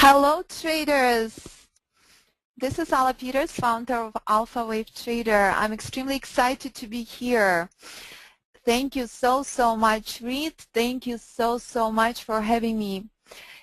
Hello traders, this is Alla Peters, founder of Alpha Wave Trader. I'm extremely excited to be here. Thank you so much, Reed. Thank you so much for having me.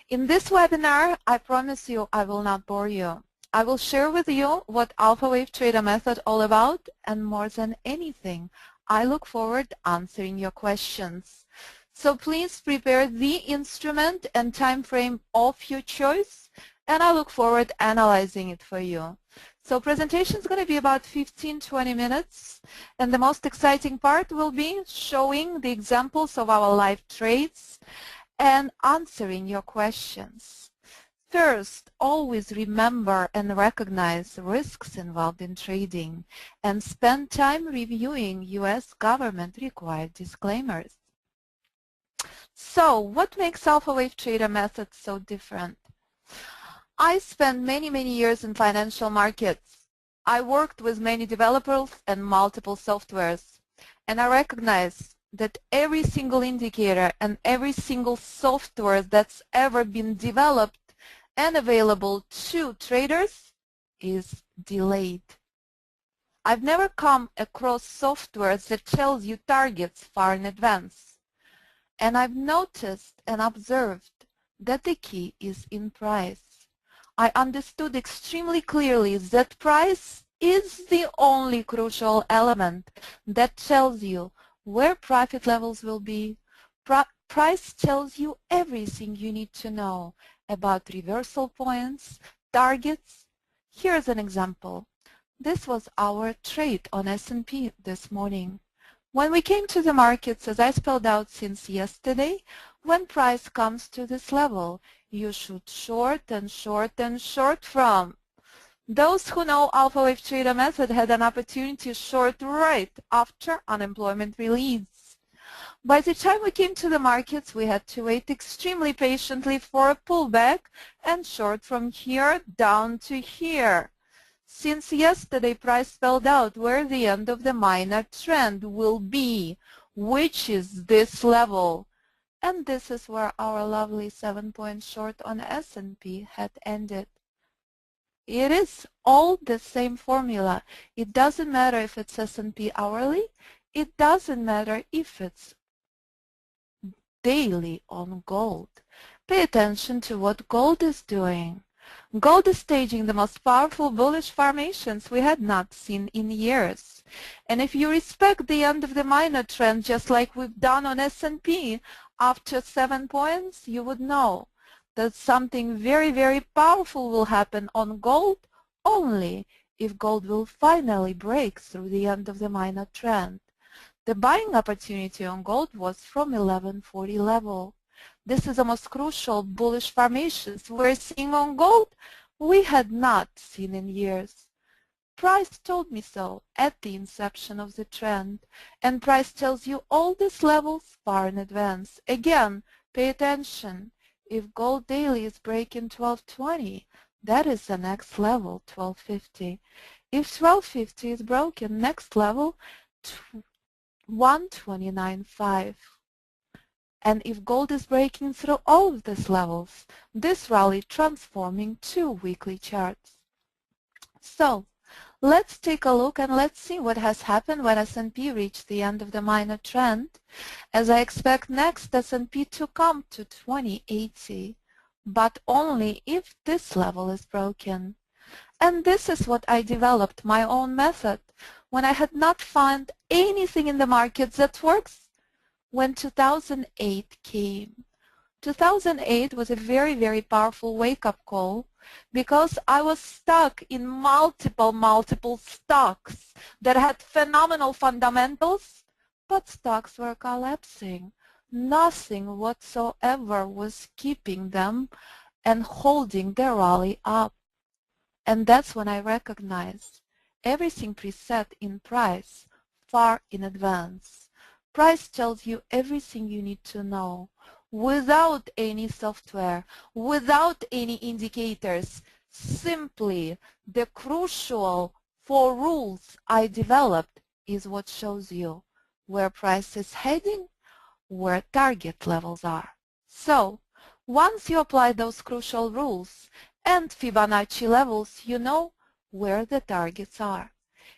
In this webinar, I promise you I will not bore you. I will share with you what Alpha Wave Trader method all about, and more than anything, I look forward to answering your questions. So please prepare the instrument and time frame of your choice, and I look forward to analyzing it for you. So presentation is going to be about 15-20 minutes, and the most exciting part will be showing the examples of our live trades and answering your questions. First, always remember and recognize risks involved in trading, and spend time reviewing U.S. government-required disclaimers. So, what makes Alpha Wave Trader method so different? I spent many years in financial markets. I worked with many developers and multiple softwares, and I recognize that every single indicator and every single software that's ever been developed and available to traders is delayed. I've never come across software that tells you targets far in advance. And I've noticed and observed that the key is in price. I understood extremely clearly that price is the only crucial element that tells you where profit levels will be. Price tells you everything you need to know about reversal points, targets. Here's an example. This was our trade on S&P this morning. When we came to the markets, as I spelled out since yesterday, when price comes to this level, you should short and short and short from. Those who know Alpha Wave Trader method had an opportunity to short right after unemployment release. By the time we came to the markets, we had to wait extremely patiently for a pullback and short from here down to here. Since yesterday, price spelled out where the end of the minor trend will be, which is this level. And this is where our lovely 7-point short on S&P had ended. It is all the same formula. It doesn't matter if it's S&P hourly. It doesn't matter if it's daily on gold. Pay attention to what gold is doing. Gold is staging the most powerful bullish formations we had not seen in years. And if you respect the end of the minor trend just like we've done on S&P after 7 points, you would know that something very powerful will happen on gold only if gold will finally break through the end of the minor trend. The buying opportunity on gold was from 1140 level. This is the most crucial bullish formations we're seeing on gold we had not seen in years. Price told me so at the inception of the trend, and price tells you all these levels far in advance. Again, pay attention. If gold daily is breaking 1220, that is the next level, 1250. If 1250 is broken, next level, 129.5. And if gold is breaking through all of these levels, this rally transforming to weekly charts. So, let's take a look and let's see what has happened when S&P reached the end of the minor trend, as I expect next S&P to come to 2080, but only if this level is broken. And this is what I developed my own method when I had not found anything in the market that works. When 2008 came. 2008 was a very powerful wake-up call because I was stuck in multiple stocks that had phenomenal fundamentals, but stocks were collapsing. Nothing whatsoever was keeping them and holding their rally up. And that's when I recognized everything preset in price far in advance. Price tells you everything you need to know without any software, without any indicators. Simply the crucial 4 rules I developed is what shows you where price is heading, where target levels are. So Once you apply those crucial rules and Fibonacci levels, you know where the targets are.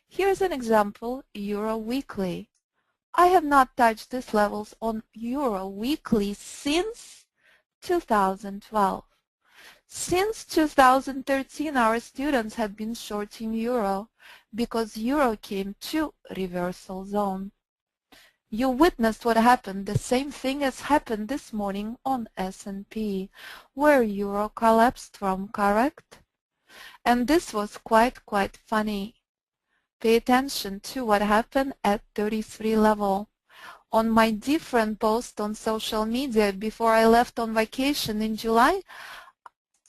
Here's an example, Euro Weekly. I have not touched these levels on Euro Weekly since 2012. Since 2013, our students had been shorting Euro because Euro came to reversal zone. You witnessed what happened. The same thing has happened this morning on S&P, where Euro collapsed from, correct? And this was quite funny. Pay attention to what happened at 33 level. On my different post on social media before I left on vacation in July,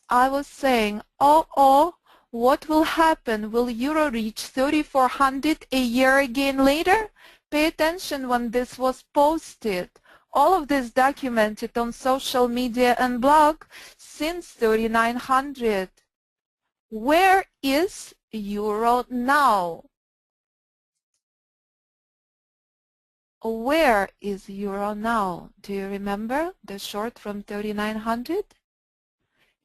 I was saying, oh, what will happen? Will Euro reach 3,400 a year again later? Pay attention when this was posted. All of this documented on social media and blog since 3,900. Where is Euro now? Where is Euro now? Do you remember the short from 3,900?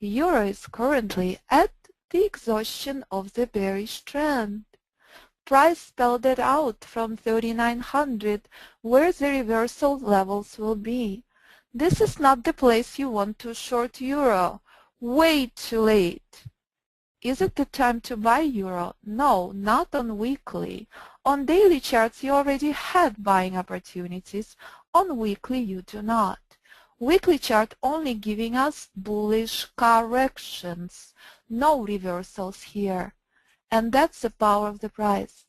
Euro is currently at the exhaustion of the bearish trend. Price spelled it out from 3,900 where the reversal levels will be. This is not the place you want to short Euro. Way too late. Is it the time to buy Euro? No, not on weekly. On daily charts you already had buying opportunities. On weekly you do not. Weekly chart only giving us bullish corrections. No reversals here. And that's the power of the price.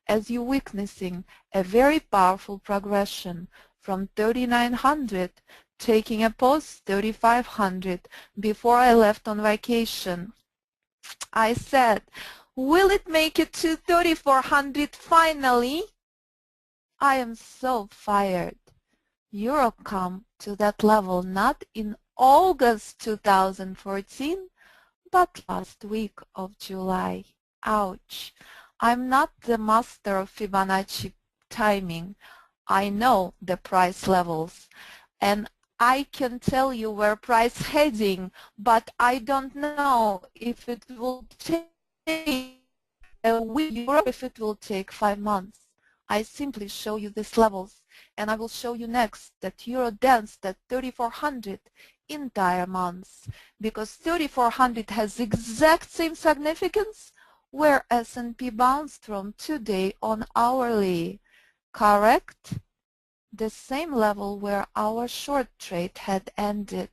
As you're witnessing a very powerful progression from 3,900, taking a pause 3,500 before I left on vacation. I said, will it make it to 3,400 finally? I am so fired. Euro come to that level not in August 2014, but last week of July. Ouch. I'm not the master of Fibonacci timing. I know the price levels and I can tell you where price heading, but I don't know if it will take a week or if it will take 5 months. I simply show you these levels and I will show you next that Euro danced at 3,400 entire months because 3,400 has the exact same significance where S&P bounced from today on hourly, correct? The same level where our short trade had ended.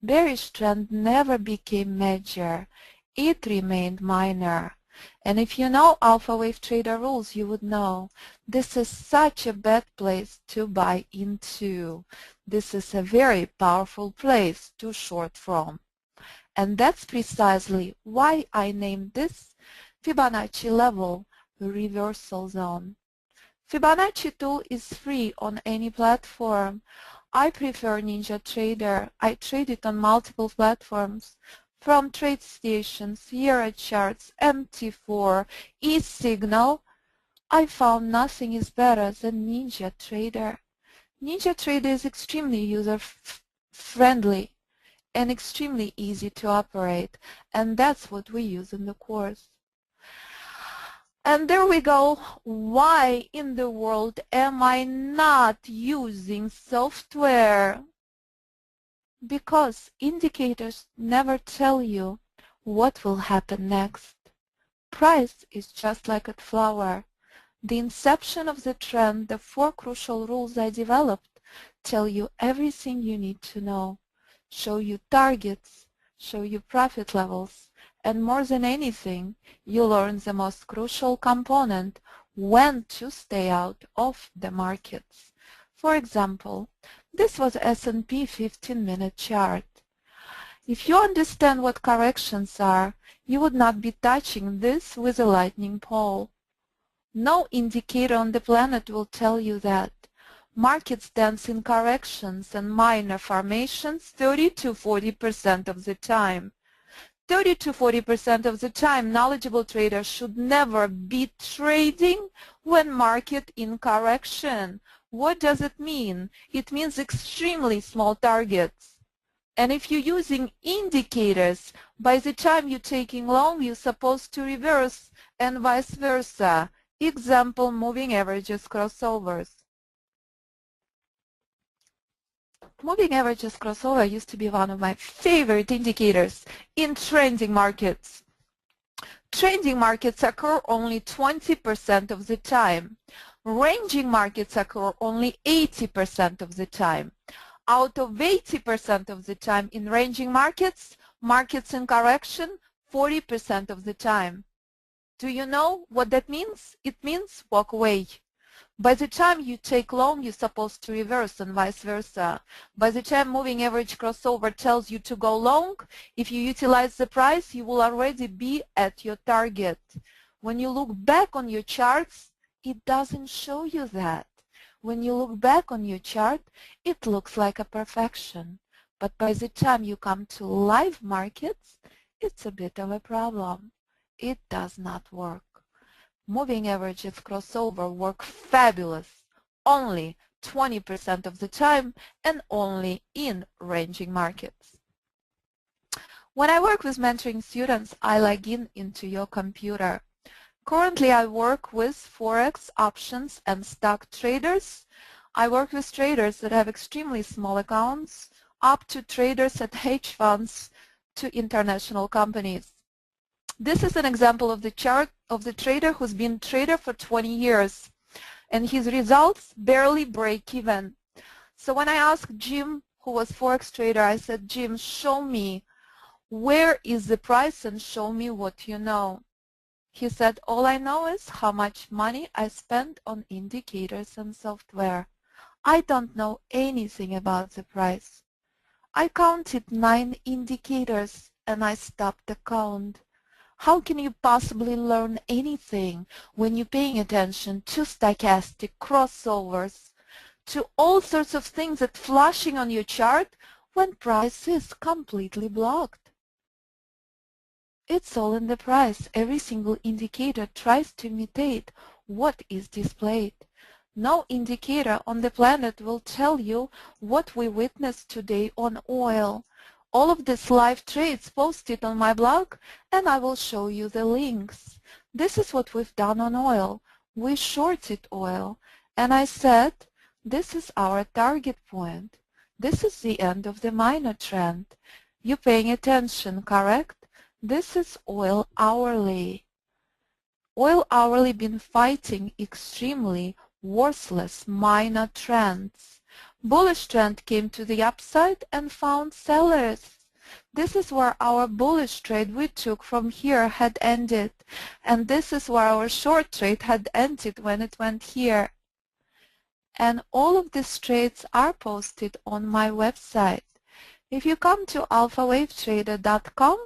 Bearish trend never became major. It remained minor. And if you know alpha wave trader rules, you would know this is such a bad place to buy into. This is a very powerful place to short from. And that's precisely why I named this Fibonacci level reversal zone. Fibonacci tool is free on any platform. I prefer NinjaTrader. I trade it on multiple platforms from TradeStation, Sierra Charts, MT4, eSignal. I found nothing is better than NinjaTrader. NinjaTrader is extremely user-friendly and extremely easy to operate, and that's what we use in the course. And there we go. Why in the world am I not using software? Because indicators never tell you what will happen next. Price is just like a flower. The inception of the trend, the 4 crucial rules I developed, tell you everything you need to know, show you targets, show you profit levels, and more than anything, you learn the most crucial component, when to stay out of the markets. For example, this was S&P 15-minute chart. If you understand what corrections are, you would not be touching this with a lightning pole. No indicator on the planet will tell you that. Markets dance in corrections and minor formations 30 to 40% of the time. 30 to 40% of the time, knowledgeable traders should never be trading when market in correction. What does it mean? It means extremely small targets. And if you're using indicators, by the time you're taking long, you're supposed to reverse and vice versa. Example, moving averages, crossovers. Moving averages crossover used to be one of my favorite indicators in trending markets. Trending markets occur only 20% of the time. Ranging markets occur only 80% of the time. Out of 80% of the time in ranging markets, markets in correction 40% of the time. Do you know what that means? It means walk away. By the time you take long, you're supposed to reverse and vice versa. By the time moving average crossover tells you to go long, if you utilize the price, you will already be at your target. When you look back on your charts, it doesn't show you that. When you look back on your chart, it looks like a perfection. But by the time you come to live markets, it's a bit of a problem. It does not work. Moving averages crossover work fabulous only 20% of the time and only in ranging markets. When I work with mentoring students, I log into your computer. Currently, I work with Forex, options, and stock traders. I work with traders that have extremely small accounts, up to traders at hedge funds to international companies. This is an example of the chart of the trader who's been trader for 20 years, and his results barely break even. So when I asked Jim, who was Forex trader, I said, Jim, show me where is the price and show me what you know. He said, all I know is how much money I spent on indicators and software. I don't know anything about the price. I counted 9 indicators and I stopped the count. How can you possibly learn anything when you're paying attention to stochastic crossovers, to all sorts of things that flashing on your chart when price is completely blocked? It's all in the price. Every single indicator tries to imitate what is displayed. No indicator on the planet will tell you what we witnessed today on oil. All of these live trades posted on my blog, and I will show you the links. This is what we've done on oil. We shorted oil, and I said, this is our target point. This is the end of the minor trend. You're paying attention, correct? This is oil hourly. Oil hourly been fighting extremely worthless minor trends. Bullish trend came to the upside and found sellers. This is where our bullish trade we took from here had ended, and this is where our short trade had ended when it went here. And all of these trades are posted on my website. If you come to alphawavetrader.com,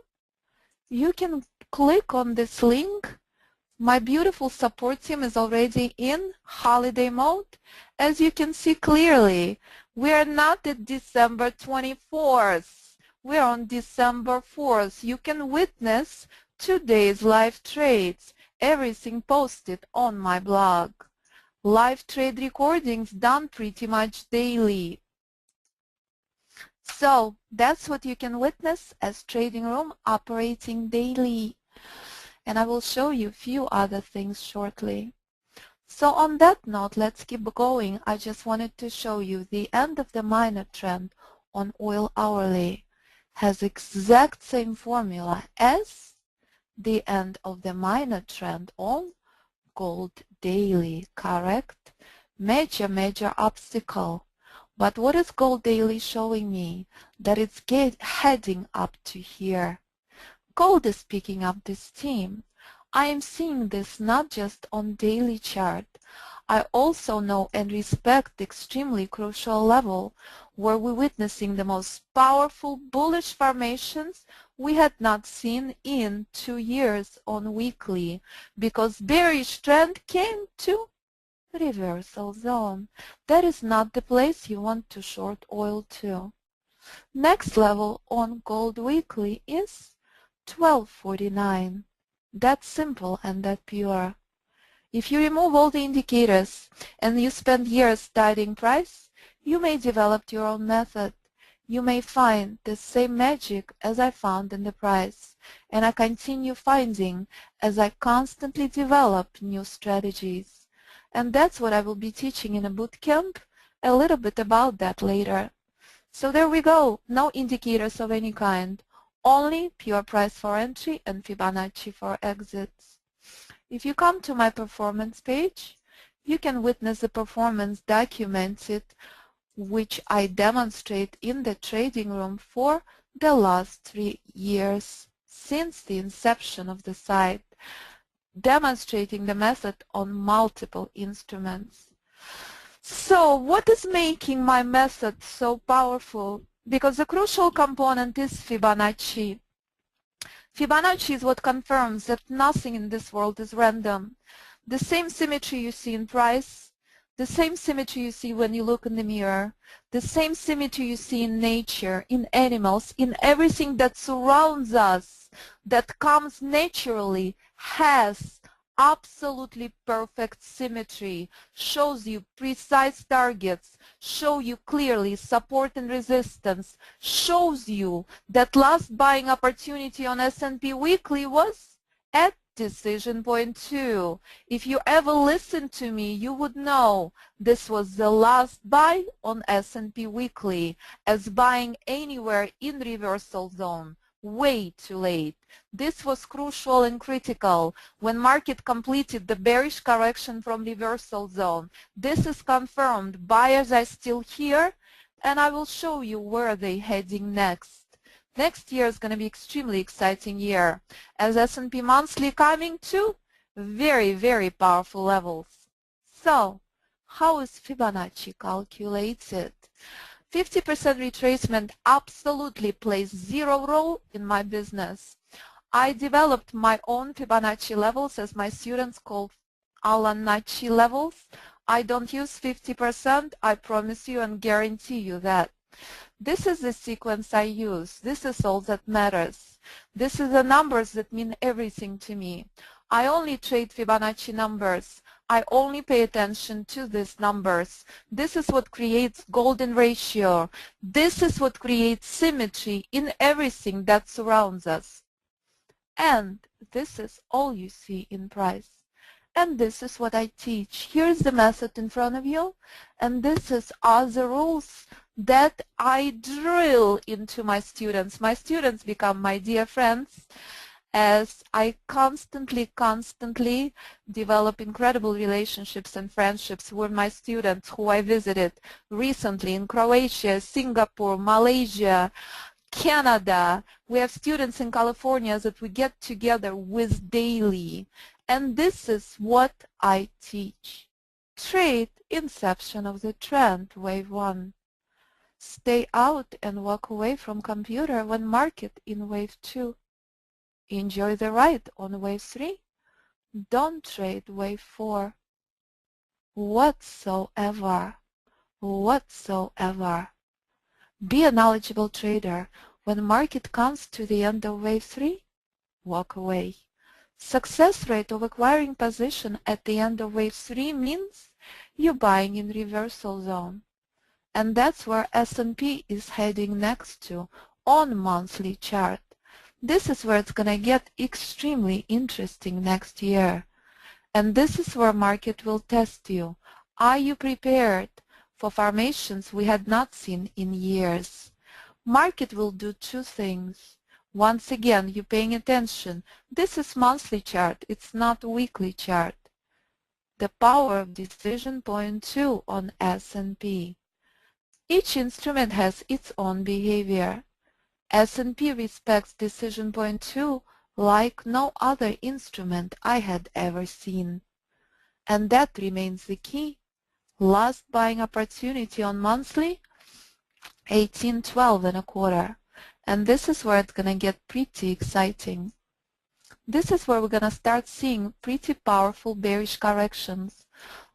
you can click on this link. My beautiful support team is already in holiday mode. As you can see clearly, we are not at December 24th. We're on December 4th. You can witness today's live trades. Everything posted on my blog. Live trade recordings done pretty much daily. So that's what you can witness as trading room operating daily. And I will show you a few other things shortly. So on that note, let's keep going. I just wanted to show you the end of the minor trend on oil hourly has exact same formula as the end of the minor trend on gold daily, correct? Major obstacle. But what is gold daily showing me? That it's heading up to here. Gold is picking up this steam. I am seeing this not just on daily chart. I also know and respect the extremely crucial level where we're witnessing the most powerful bullish formations we had not seen in 2 years on weekly, because bearish trend came to reversal zone. That is not the place you want to short oil to. Next level on gold weekly is 1249. That's simple and that pure. If you remove all the indicators and you spend years studying price, you may develop your own method. you may find the same magic as I found in the price, and I continue finding as I constantly develop new strategies. And that's what I will be teaching in a bootcamp, a little bit about that later. So there we go, no indicators of any kind, only pure price for entry and Fibonacci for exits. If you come to my performance page, you can witness the performance documented, which I demonstrate in the trading room for the last 3 years since the inception of the site, demonstrating the method on multiple instruments. So what is making my method so powerful? Because the crucial component is Fibonacci. Fibonacci is what confirms that nothing in this world is random. The same symmetry you see in price, the same symmetry you see when you look in the mirror, the same symmetry you see in nature, in animals, in everything that surrounds us, that comes naturally, has absolutely perfect symmetry, shows you precise targets, show you clearly support and resistance, shows you that last buying opportunity on S&P weekly was at decision point 2. If you ever listened to me, you would know this was the last buy on S&P weekly, as buying anywhere in reversal zone. Way too late. This was crucial and critical when market completed the bearish correction from reversal zone. This is confirmed. Buyers are still here, and I will show you where they're heading next. Next year is going to be extremely exciting year, as S&P monthly coming to very, very powerful levels. So, how is Fibonacci calculated? 50% retracement absolutely plays zero role in my business. I developed my own Fibonacci levels, as my students call Alla levels. I don't use 50%, I promise you and guarantee you that. This is the sequence I use. This is all that matters. This is the numbers that mean everything to me. I only trade Fibonacci numbers. I only pay attention to these numbers. This is what creates golden ratio. This is what creates symmetry in everything that surrounds us. And this is all you see in price. And this is what I teach. Here's the method in front of you, and this is all the rules that I drill into my students. My students become my dear friends, as I constantly develop incredible relationships and friendships with my students who I visited recently in Croatia, Singapore, Malaysia, Canada. We have students in California that we get together with daily. And this is what I teach. Trade inception of the trend, wave 1. Stay out and walk away from computer when market in wave 2. Enjoy the ride on wave 3. Don't trade wave 4. Whatsoever. Be a knowledgeable trader. When market comes to the end of wave 3, walk away. Success rate of acquiring position at the end of wave 3 means you're buying in reversal zone. And that's where S&P is heading next to on monthly chart. This is where it's going to get extremely interesting next year. And this is where market will test you. Are you prepared for formations we had not seen in years? Market will do two things. Once again, you're paying attention. This is monthly chart. It's not weekly chart. The power of decision point 2 on S&P. Each instrument has its own behavior. S&P respects decision point 2 like no other instrument I had ever seen. And that remains the key. Last buying opportunity on monthly, 18.12 and this is where it's going to get pretty exciting. This is where we're going to start seeing pretty powerful bearish corrections.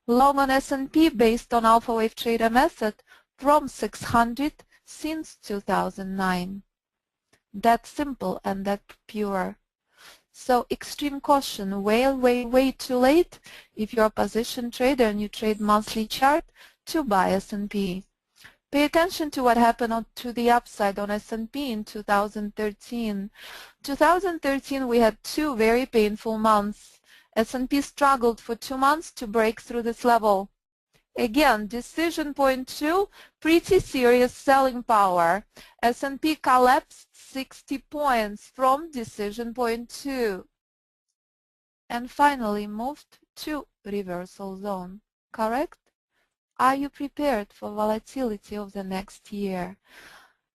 Long on S&P based on alpha wave trader method from 600 since 2009. That simple and that pure. So extreme caution, way too late if you're a position trader and you trade monthly chart to buy S&P. Pay attention to what happened to the upside on S&P in 2013. 2013 we had 2 very painful months. S&P struggled for 2 months to break through this level. Again, decision point 2, pretty serious selling power. S&P collapsed 60 points from decision point 2. And finally moved to reversal zone. Correct? Are you prepared for volatility of the next year?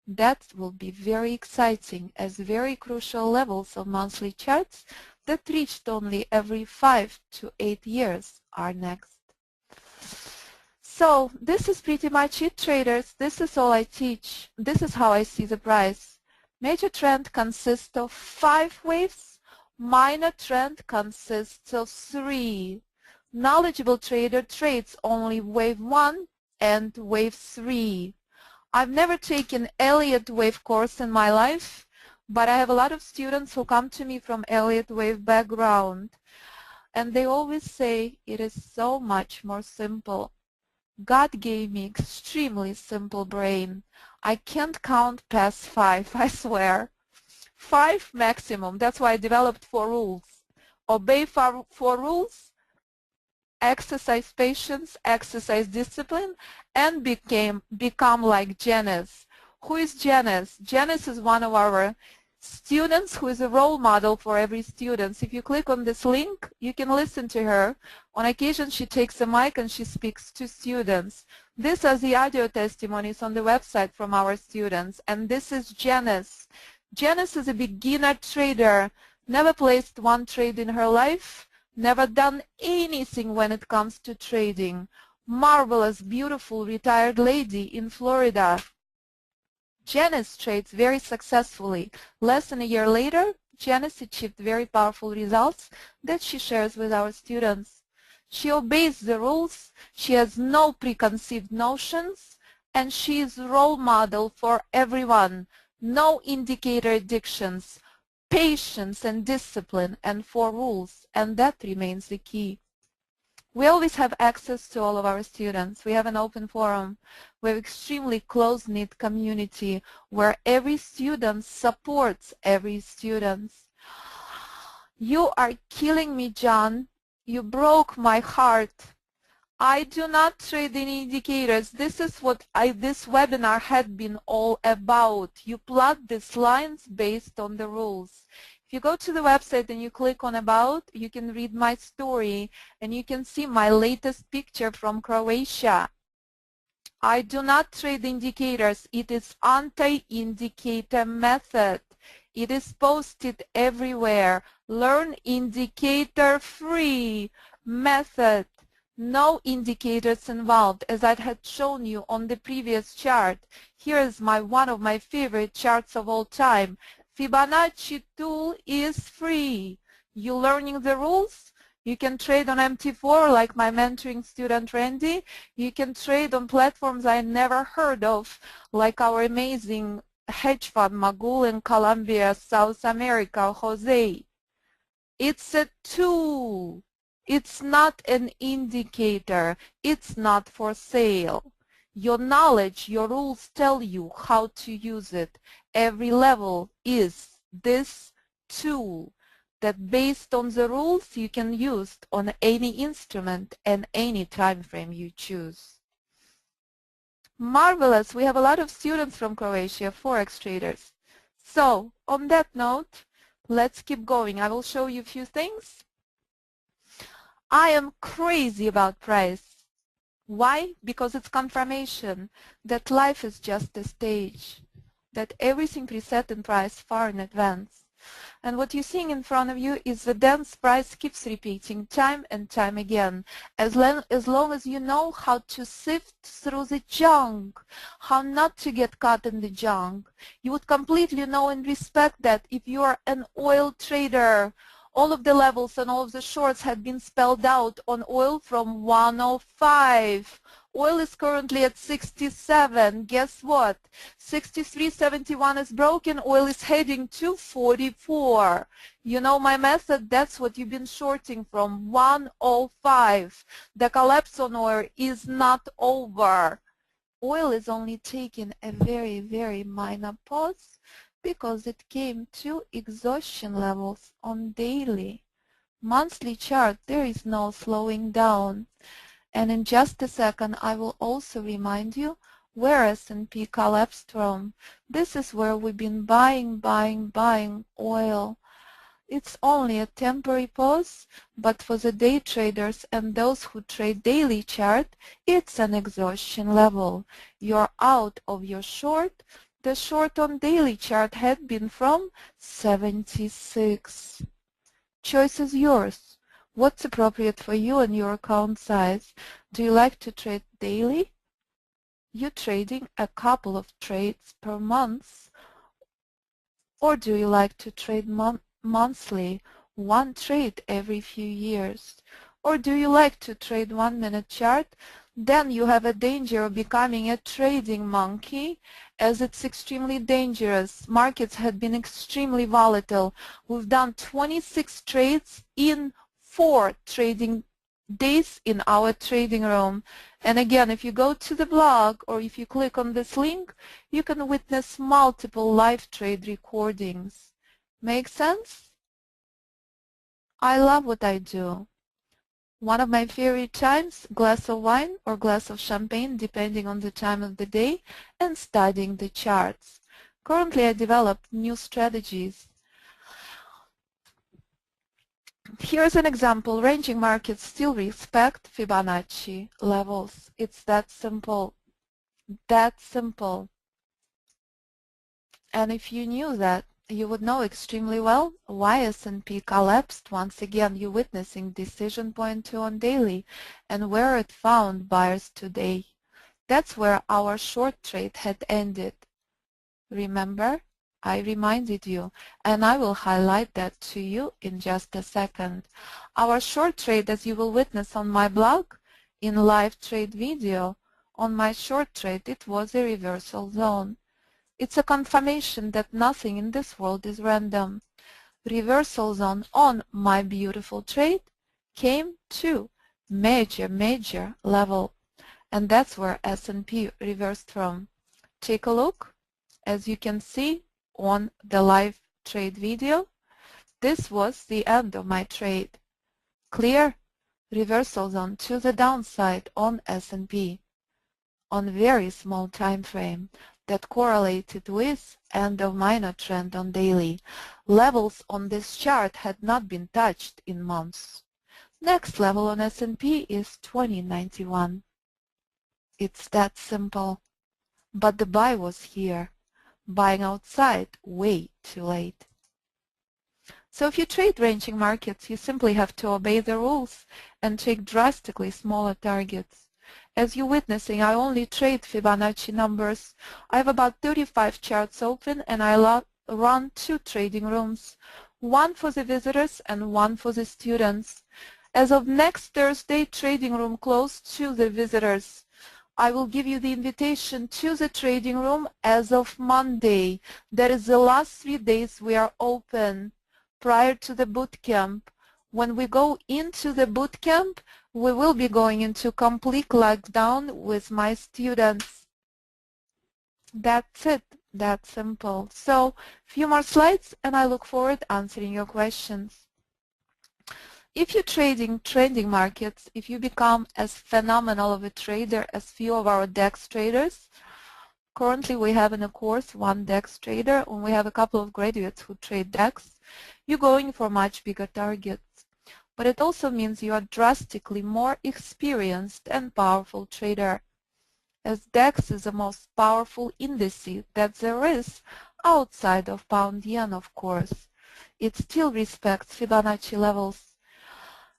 That will be very exciting, as very crucial levels of monthly charts that reached only every 5 to 8 years are next. So this is pretty much it, traders. This is all I teach. This is how I see the price. Major trend consists of 5 waves. Minor trend consists of 3. Knowledgeable trader trades only wave 1 and wave 3. I've never taken Elliott wave course in my life, but I have a lot of students who come to me from Elliott wave background, and they always say it is so much more simple. God gave me extremely simple brain. I can't count past 5, I swear. 5 maximum. That's why I developed 4 rules. Obey 4 rules, exercise patience, exercise discipline, and become like Janice. Who is Janice? Janice is one of our students who is a role model for every student. If you click on this link, you can listen to her. On occasion, she takes a mic and she speaks to students. These are the audio testimonies on the website from our students, and this is Janice. Janice is a beginner trader, never placed one trade in her life, never done anything when it comes to trading. Marvelous, beautiful, retired lady in Florida. Janice trades very successfully. Less than a year later, Janice achieved very powerful results that she shares with our students. She obeys the rules, she has no preconceived notions, and she is a role model for everyone. No indicator addictions, patience and discipline, and 4 rules, and that remains the key. We always have access to all of our students. We have an open forum. We have extremely close-knit community where every student supports every student. You are killing me, John. You broke my heart. I do not trade in indicators. This is what this webinar had been all about. You plot these lines based on the rules. If you go to the website and you click on About, you can read my story and you can see my latest picture from Croatia. I do not trade indicators. It is anti-indicator method. It is posted everywhere. Learn indicator-free method. No indicators involved, as I had shown you on the previous chart. Here is one of my favorite charts of all time. Fibonacci tool is free. You learning the rules? You can trade on MT4 like my mentoring student Randy. You can trade on platforms I never heard of, like our amazing hedge fund mogul in Colombia, South America, Jose. It's a tool. It's not an indicator. It's not for sale. Your knowledge, your rules tell you how to use it. Every level is this tool that based on the rules you can use on any instrument and any time frame you choose. Marvelous. We have a lot of students from Croatia, Forex traders. So on that note, let's keep going. I will show you a few things. I am crazy about price. Why? Because it's confirmation that life is just a stage, that everything preset in price far in advance. And what you're seeing in front of you is the dance price keeps repeating time and time again. As long as you know how to sift through the junk, how not to get caught in the junk, you would completely know and respect that if you are an oil trader. All of the levels and all of the shorts had been spelled out on oil from 105. Oil is currently at 67. Guess what? 63.71 is broken. Oil is heading to 44. You know my method? That's what you've been shorting from 105. The collapse on oil is not over. Oil is only taking a very, very minor pause because it came to exhaustion levels on daily. Monthly chart, there is no slowing down. And in just a second, I will also remind you where S&P collapsed from. This is where we've been buying oil. It's only a temporary pause, but for the day traders and those who trade daily chart, it's an exhaustion level. You're out of your short. The short on daily chart had been from 76. Choice is yours. What's appropriate for you and your account size? Do you like to trade daily? You trading a couple of trades per month? Or do you like to trade monthly, one trade every few years? Or do you like to trade 1 minute chart? Then you have a danger of becoming a trading monkey, as it's extremely dangerous. Markets have been extremely volatile. We've done 26 trades in 4 trading days in our trading room. And again, if you go to the blog or if you click on this link, you can witness multiple live trade recordings. Make sense? I love what I do. One of my favorite times, glass of wine or glass of champagne, depending on the time of the day, and studying the charts. Currently, I developed new strategies. Here's an example. Ranging markets still respect Fibonacci levels. It's that simple. That simple. And if you knew that, you would know extremely well why S&P collapsed. Once again, you're witnessing decision point 2 on daily and where it found buyers today. That's where our short trade had ended. Remember? I reminded you, and I will highlight that to you in just a second. Our short trade, as you will witness on my blog, in live trade video, on my short trade, it was a reversal zone. It's a confirmation that nothing in this world is random. Reversal zone on my beautiful trade came to major level, and that's where S&P reversed from. Take a look. As you can see on the live trade video, this was the end of my trade. Clear reversal zone to the downside on S&P on very small time frame that correlated with end of minor trend on daily. Levels on this chart had not been touched in months. Next level on S&P is 2091. It's that simple. But the buy was here. Buying outside, way too late. So if you trade ranging markets, you simply have to obey the rules and take drastically smaller targets. As you're witnessing, I only trade Fibonacci numbers. I have about 35 charts open and I run 2 trading rooms, one for the visitors and one for the students. As of next Thursday, trading room closed to the visitors. I will give you the invitation to the trading room as of Monday. That is the last 3 days we are open prior to the boot camp. When we go into the boot camp, we will be going into complete lockdown with my students. That's it. That's simple. So, few more slides and I look forward to answering your questions. If you're trading trending markets, if you become as phenomenal of a trader as few of our DEX traders, currently we have in a course one DEX trader and we have a couple of graduates who trade DEX, you're going for much bigger targets. But it also means you are drastically more experienced and powerful trader, as DEX is the most powerful index that there is outside of pound-yen, of course. It still respects Fibonacci levels.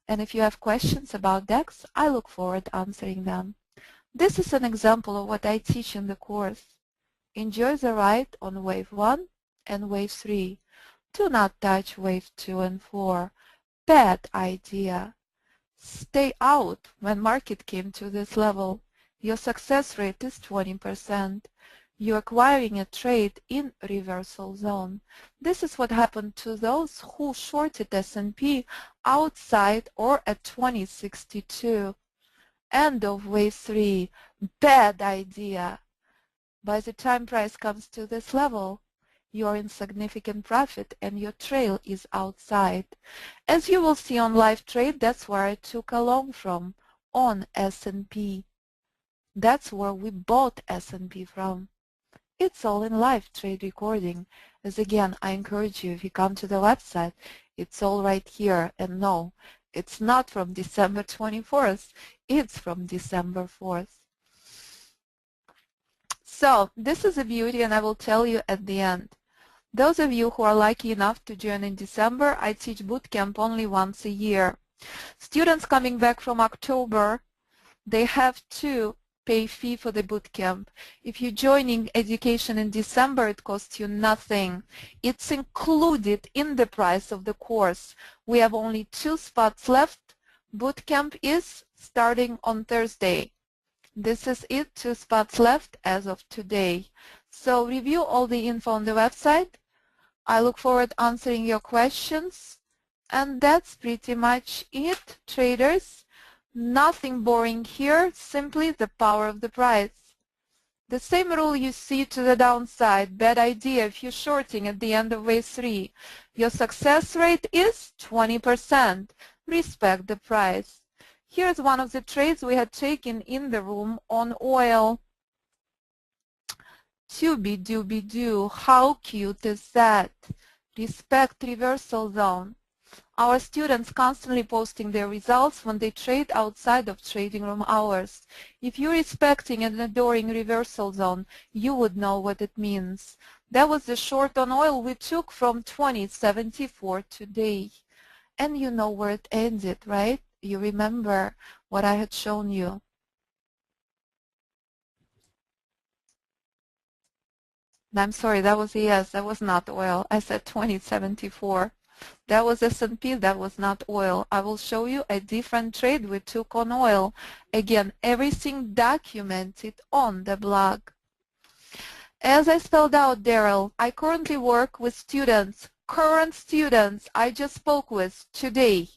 And if you have questions about DEX, I look forward to answering them. This is an example of what I teach in the course. Enjoy the ride on wave 1 and wave 3. Do not touch wave 2 and 4. Bad idea. Stay out when market came to this level. Your success rate is 20%. You're acquiring a trade in reversal zone. This is what happened to those who shorted S&P outside or at 2062. End of wave 3. Bad idea. By the time price comes to this level, you're in significant profit and your trail is outside. As you will see on live trade, that's where I took a long from, on S&P. That's where we bought S&P from. It's all in live trade recording. As again, I encourage you, if you come to the website, it's all right here. And no, it's not from December 24th, it's from December 4th. So this is the beauty, and I will tell you at the end. Those of you who are lucky enough to join in December, I teach bootcamp only once a year. Students coming back from October, they have to pay fee for the bootcamp. If you're joining education in December, it costs you nothing. It's included in the price of the course. We have only 2 spots left. Bootcamp is starting on Thursday. This is it, 2 spots left as of today. So review all the info on the website. I look forward to answering your questions. And that's pretty much it, traders. Nothing boring here, simply the power of the price. The same rule you see to the downside. Bad idea if you're shorting at the end of wave 3. Your success rate is 20%. Respect the price. Here's one of the trades we had taken in the room on oil. Dooby-dooby-doo. How cute is that? Respect reversal zone. Our students constantly posting their results when they trade outside of trading room hours. If you're respecting and adoring reversal zone, you would know what it means. That was the short on oil we took from 2074 today. And you know where it ended, right? You remember what I had shown you. I'm sorry, that was ES, that was not oil. I said 2074. That was S&P, that was not oil. I will show you a different trade we took on oil. Again, everything documented on the blog. As I spelled out, Daryl, I currently work with students, current students I just spoke with today.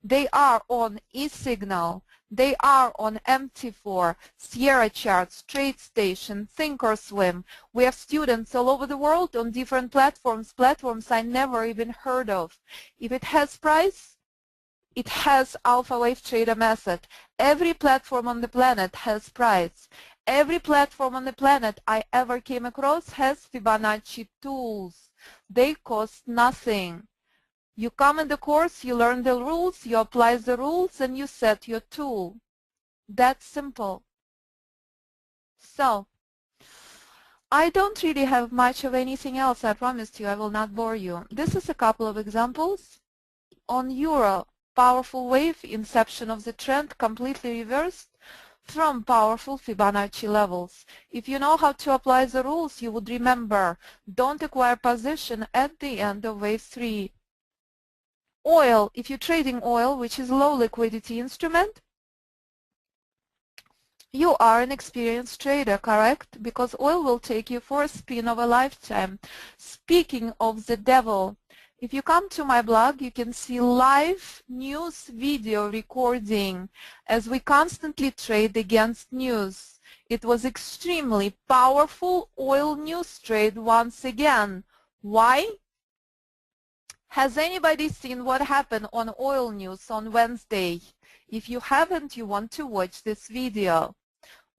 They are on eSignal. They are on MT4, Sierra Charts, TradeStation, Thinkorswim. We have students all over the world on different platforms I never even heard of. If it has price, it has alpha wave trader method. Every platform on the planet has price. Every platform on the planet I ever came across has Fibonacci tools. They cost nothing. You come in the course, you learn the rules, you apply the rules, and you set your tool. That's simple. So, I don't really have much of anything else. I promised you I will not bore you. This is a couple of examples. On Euro, powerful wave, inception of the trend, completely reversed from powerful Fibonacci levels. If you know how to apply the rules, you would remember, don't acquire position at the end of wave 3. Oil, if you're trading oil, which is low liquidity instrument, you are an experienced trader, correct? Because oil will take you for a spin of a lifetime. Speaking of the devil, if you come to my blog, you can see live news video recording as we constantly trade against news. It was extremely powerful oil news trade once again. Why? Has anybody seen what happened on oil news on Wednesday? If you haven't, you want to watch this video.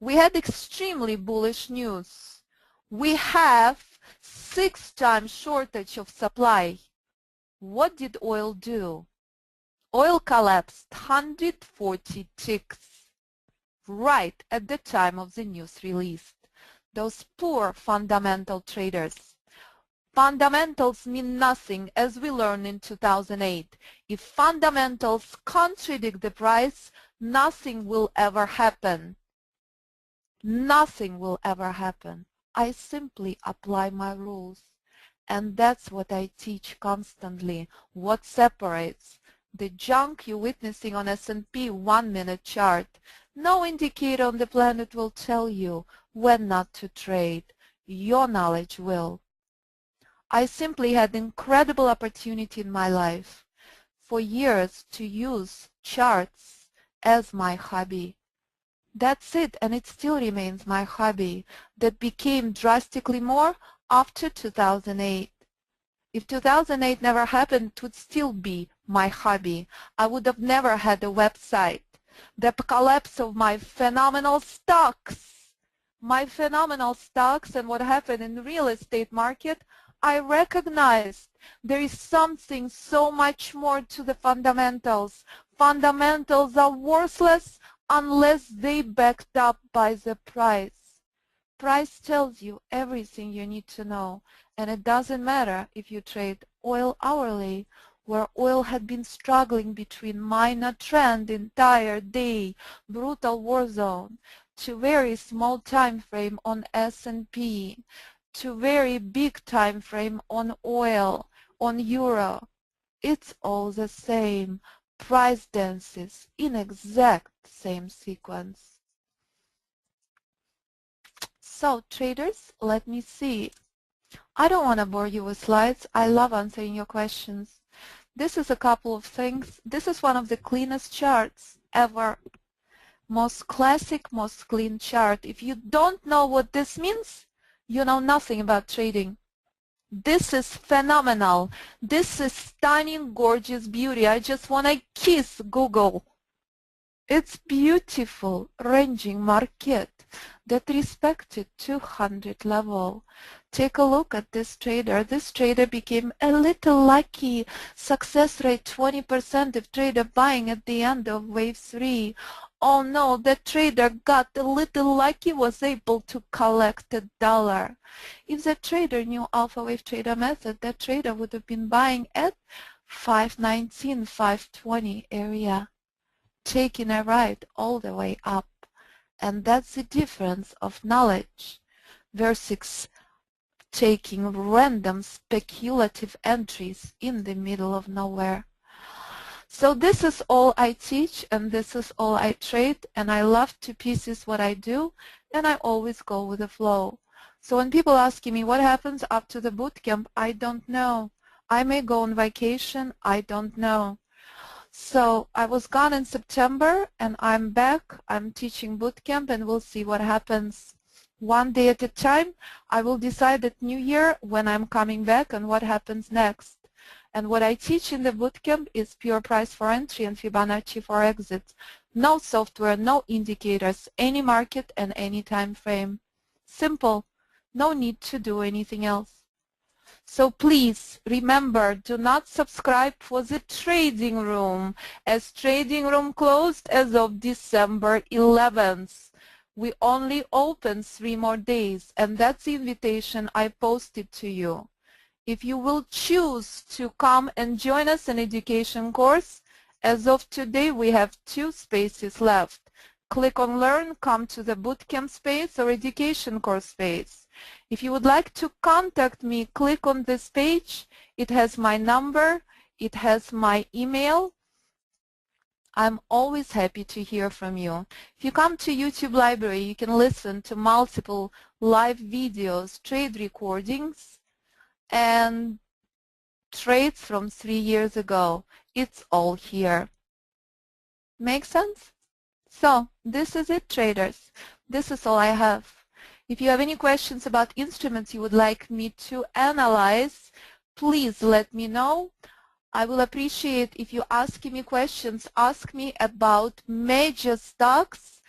We had extremely bullish news. We have 6 times shortage of supply. What did oil do? Oil collapsed 140 ticks right at the time of the news release. Those poor fundamental traders. Fundamentals mean nothing, as we learned in 2008. If fundamentals contradict the price, nothing will ever happen. Nothing will ever happen. I simply apply my rules. And that's what I teach constantly. What separates the junk you're witnessing on S&P 1-minute chart. No indicator on the planet will tell you when not to trade. Your knowledge will. I simply had incredible opportunity in my life for years to use charts as my hobby. That's it, and it still remains my hobby. That became drastically more after 2008. If 2008 never happened, it would still be my hobby. I would have never had a website. The collapse of my phenomenal stocks and what happened in the real estate market, I recognized there is something so much more to the fundamentals. Fundamentals are worthless unless they backed up by the price. Price tells you everything you need to know, and it doesn't matter if you trade oil hourly, where oil had been struggling between minor trend entire day, brutal war zone, to very small time frame on S&P, to very big time frame on oil, on euro. It's all the same. Price dances in exact same sequence. So traders, let me see. I don't want to bore you with slides. I love answering your questions. This is a couple of things. This is one of the cleanest charts ever. Most classic, most clean chart. If you don't know what this means, you know nothing about trading. This is phenomenal. This is stunning, gorgeous beauty. I just want to kiss Google. It's beautiful ranging market that respected 200 level. Take a look at this trader. This trader became a little lucky. Success rate 20% if trader buying at the end of wave 3. Oh no, that trader got a little lucky, was able to collect $1. If the trader knew alpha wave trader method, that trader would have been buying at 519, 520 area, taking a ride all the way up. And that's the difference of knowledge versus taking random speculative entries in the middle of nowhere. So this is all I teach, and this is all I trade, and I love to pieces what I do, and I always go with the flow. So when people asking me what happens after the bootcamp, I don't know. I may go on vacation, I don't know. So I was gone in September, and I'm back. I'm teaching bootcamp, and we'll see what happens. One day at a time, I will decide at New Year when I'm coming back and what happens next. And what I teach in the bootcamp is pure price for entry and Fibonacci for exit. No software, no indicators, any market and any time frame. Simple. No need to do anything else. So please remember, do not subscribe for the trading room, as trading room closed as of December 11th. We only open 3 more days, and that's the invitation I posted to you. If you will choose to come and join us in education course, as of today we have 2 spaces left. Click on Learn, come to the bootcamp space or education course space. If you would like to contact me, click on this page. It has my number, it has my email. I'm always happy to hear from you. If you come to YouTube library, you can listen to multiple live videos, trade recordings, and trades from 3 years ago. It's all here. Make sense? So this is it, traders. This is all I have. If you have any questions about instruments you would like me to analyze, please let me know. I will appreciate if you ask me questions. Ask me about major stocks,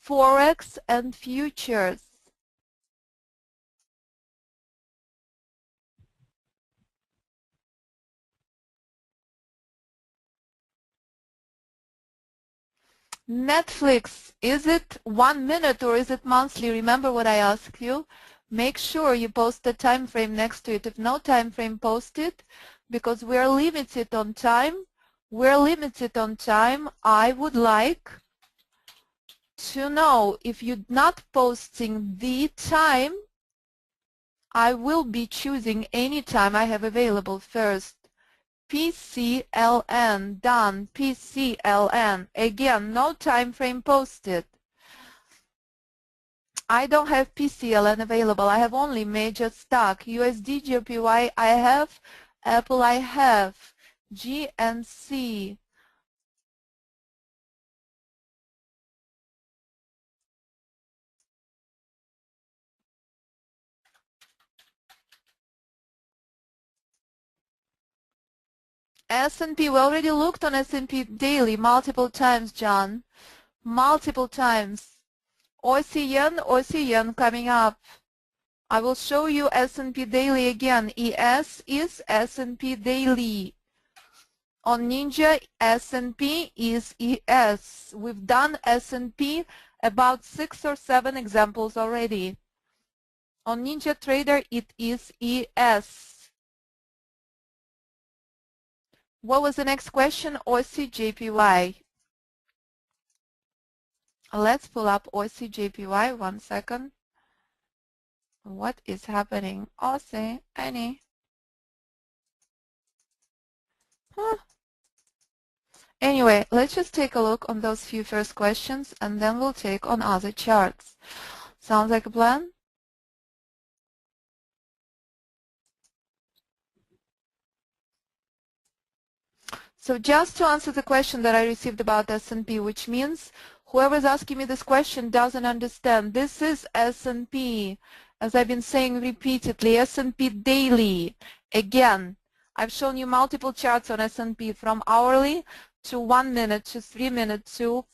Forex, and futures. Netflix, is it 1 minute or is it monthly? Remember what I asked you? Make sure you post the time frame next to it. If no time frame, post it, because we're limited on time. We're limited on time. I would like to know if you're not posting the time, I will be choosing any time I have available first. PCLN, done, PCLN. Again, no time frame posted. I don't have PCLN available. I have only major stock. USD, JPY I have, Apple I have, GNC. S&P, we already looked on S&P daily multiple times, John. Multiple times. Aussie yen coming up. I will show you S&P daily again. ES is S&P daily. On Ninja, S&P is ES. We've done S&P about 6 or 7 examples already. On Ninja Trader, it is ES. What was the next question? Aussie JPY. Let's pull up Aussie JPY. 1 second. What is happening? Aussie, any? Huh. Anyway, let's just take a look on those few first questions and then we'll take on other charts. Sounds like a plan? So just to answer the question that I received about S&P, which means whoever's asking me this question doesn't understand. This is S&P, as I've been saying repeatedly, S&P daily. Again, I've shown you multiple charts on S&P from hourly to 1 minute to 3 minute to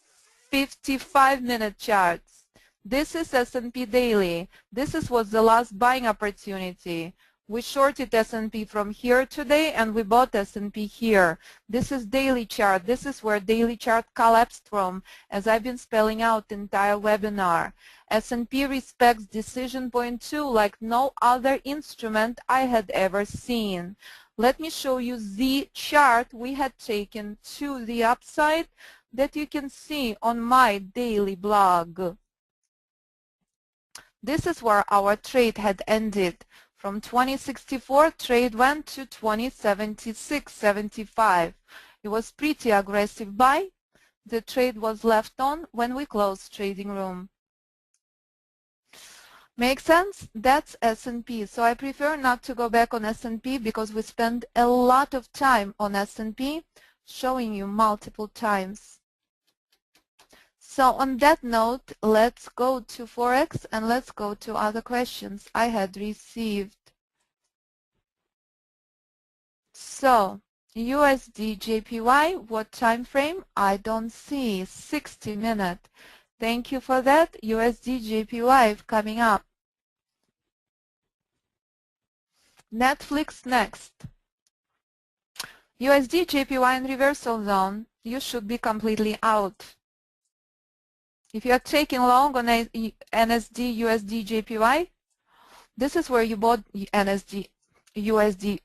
55-minute charts. This is S&P daily. This was the last buying opportunity. We shorted S&P from here today and we bought S&P here. This is daily chart. This is where daily chart collapsed from, as I've been spelling out the entire webinar. S&P respects decision point 2 like no other instrument I had ever seen. Let me show you the chart we had taken to the upside that you can see on my daily blog. This is where our trade had ended. From 2064, trade went to 2076.75. It was pretty aggressive buy. The trade was left on when we closed trading room. Make sense? That's S&P. So I prefer not to go back on S&P because we spend a lot of time on S&P, showing you multiple times. So on that note, let's go to Forex and let's go to other questions I had received. So USD JPY, what time frame? I don't see. 60 minute. Thank you for that. USD JPY coming up. Netflix next. USD JPY in reversal zone. You should be completely out. If you are taking long on NSD, USD, JPY, this is where you bought NSD, USD,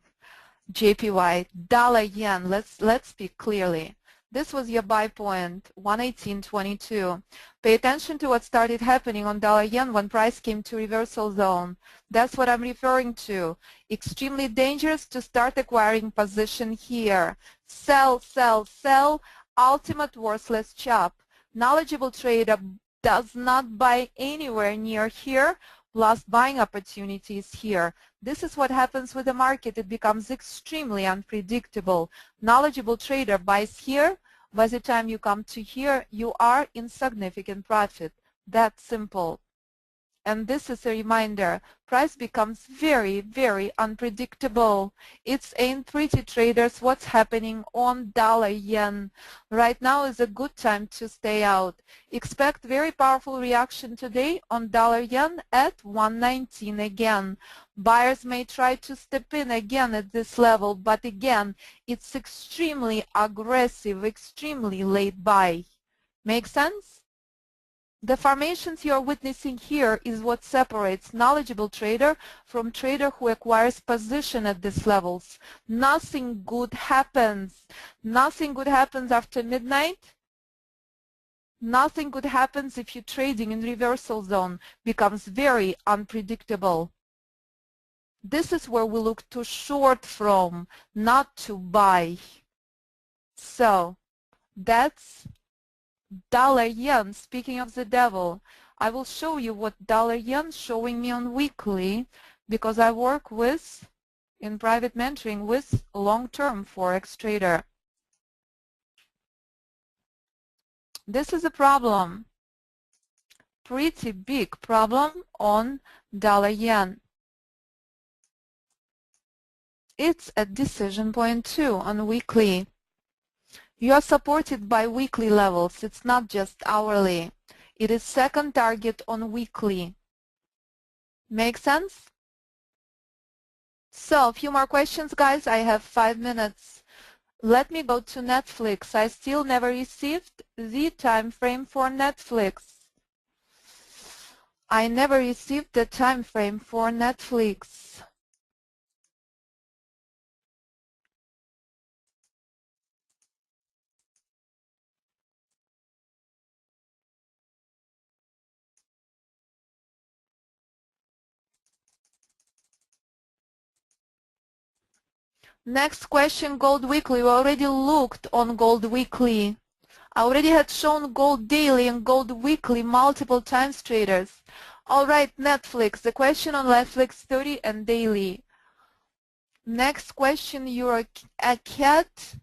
JPY, dollar yen. Let's speak clearly. This was your buy point, 118.22. Pay attention to what started happening on dollar yen when price came to reversal zone. That's what I'm referring to. Extremely dangerous to start acquiring position here. Sell, sell, sell, ultimate worthless chop. Knowledgeable trader does not buy anywhere near here, plus buying opportunities here. This is what happens with the market. It becomes extremely unpredictable. Knowledgeable trader buys here. By the time you come to here, you are in significant profit. That's simple. And this is a reminder, price becomes very, very unpredictable. It ain't pretty, traders, what's happening on dollar yen. Right now is a good time to stay out. Expect very powerful reaction today on dollar yen at 119 again. Buyers may try to step in again at this level, but again, it's extremely aggressive, extremely late buy. Make sense? The formations you are witnessing here is what separates knowledgeable trader from trader who acquires position at these levels. Nothing good happens. Nothing good happens after midnight. Nothing good happens if you're trading in reversal zone. Becomes very unpredictable. This is where we look to short from, not to buy. So that's dollar yen. Speaking of the devil, I will show you what dollar yen showing me on weekly, because I work with, in private mentoring, with long-term Forex trader. This is a problem, pretty big problem on dollar yen. It's at decision point 2 on weekly. You are supported by weekly levels. It's not just hourly. It is second target on weekly. Make sense? So, a few more questions, guys. I have 5 minutes. Let me go to Netflix. I still never received the time frame for Netflix. I never received the time frame for Netflix. Next question, gold weekly. We already looked on gold weekly. I already had shown gold daily and gold weekly multiple times, traders. All right, Netflix. The question on Netflix 30 and daily. Next question, you're a cat.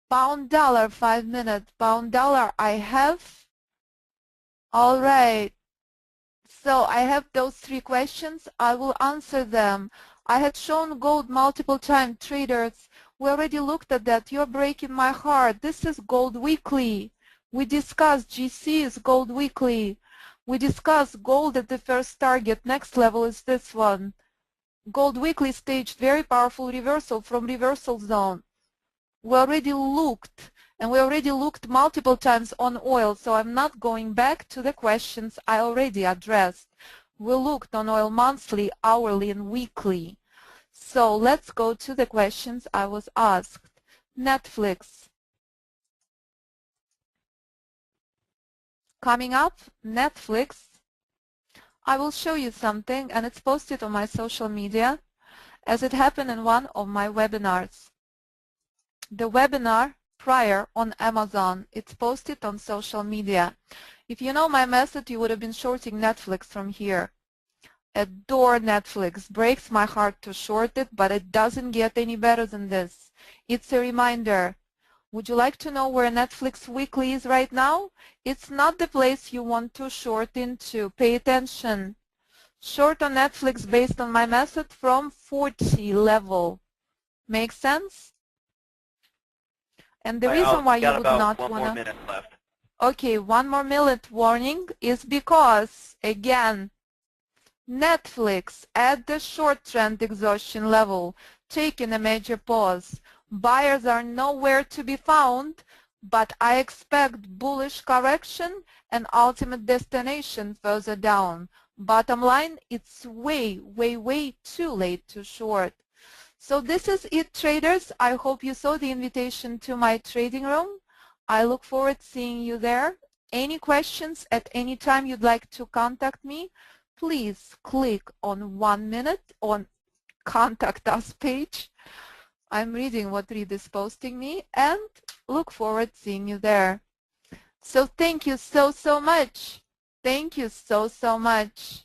Pound dollar, 5 minutes. Pound dollar, I have. All right. So I have those 3 questions. I will answer them. I had shown gold multiple times, traders. We already looked at that. You're breaking my heart. This is gold weekly. We discussed GCs gold weekly. We discussed gold at the first target. Next level is this one. Gold weekly staged very powerful reversal from reversal zone. We already looked, and we already looked multiple times on oil, so I'm not going back to the questions I already addressed. We looked on oil monthly, hourly, and weekly. So let's go to the questions I was asked. Netflix. Coming up, Netflix. I will show you something, and it's posted on my social media, as it happened in one of my webinars. The webinar prior on Amazon, it's posted on social media. If you know my method, you would have been shorting Netflix from here. Adore Netflix. Breaks my heart to short it, but it doesn't get any better than this. It's a reminder. Would you like to know where Netflix weekly is right now? It's not the place you want to short into. Pay attention. Short on Netflix based on my method from 40 level. Make sense? And the reason why you would not want to... Got about 1 more minute left. Okay, 1 more minute warning is because, again, Netflix at the short trend exhaustion level, taking a major pause. Buyers are nowhere to be found, but I expect bullish correction and ultimate destination further down. Bottom line, it's way, way, way too late to short. So this is it, traders. I hope you saw the invitation to my trading room. I look forward to seeing you there. Any questions at any time you'd like to contact me, please click on 1 minute on Contact Us page. I'm reading what Reed is posting me and look forward to seeing you there. So thank you so much. Thank you so much.